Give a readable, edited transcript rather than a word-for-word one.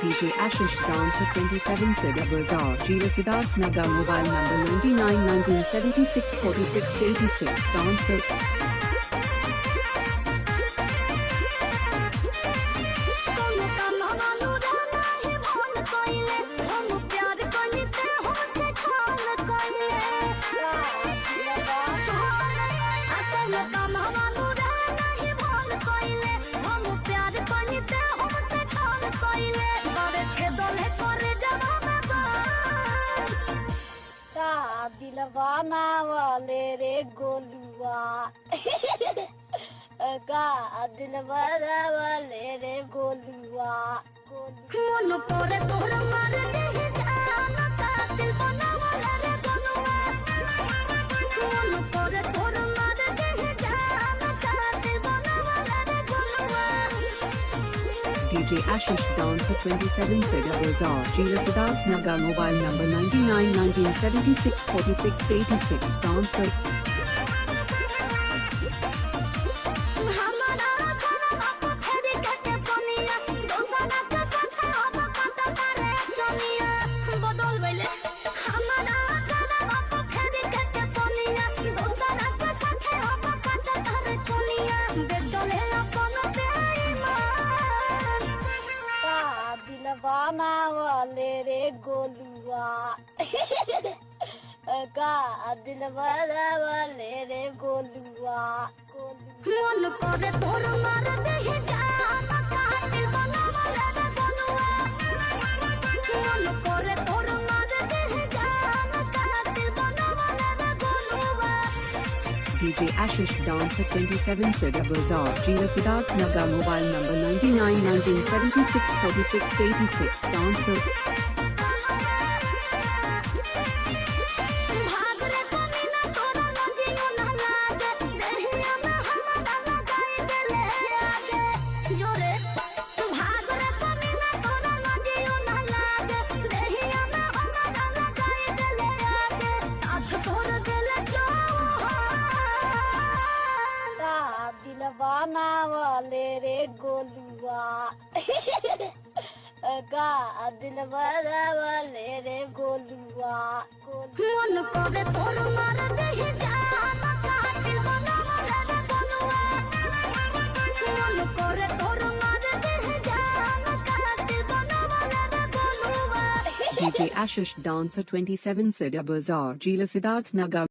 DJ Ashish Dancer 27 Siddha Bazaar, Jila Siddharth Nagar, mobile number 99 1976 46 86 Dancer. दिलवाना वाले रे गोलुआ का दिलवाना वाले रे गोलुआ मन करे तोर मार दे जान का दिलवाना वाले रे गोलुआ मन करे तोर मार दे जान का दिलवाना वाले रे गोलुआ DJ Ashish Dancer 27 Siddha Bazaar, Jila Siddharth Nagar, mobile number 99 1976 46 86 Dancer. दिलवाना वाले रे गोलुआ का दिलवाना वाले रे गोलुआ मन करे तोर मार दे जान का दिलवाना वाले रे गोलुआ मन करे तोर मार दे जान का दिलवाना वाले रे गोलुआ DJ Ashish Dancer 27 Siddha Bazaar, Jila Siddharth Nagar, mobile number 99 1976 46 86 Dancer. दिलवाना वाले रे गोलुआ का दिलवाना वाले रे गोलुआ मन करे तोर मार दे जान का दिलवाना वाले रे गोलुआ मन करे तोर मार दे जान का दिलवाना वाले रे गोलुआ DJ Ashish Dancer 27 Siddha Bazaar, Jila Siddharth Nagar.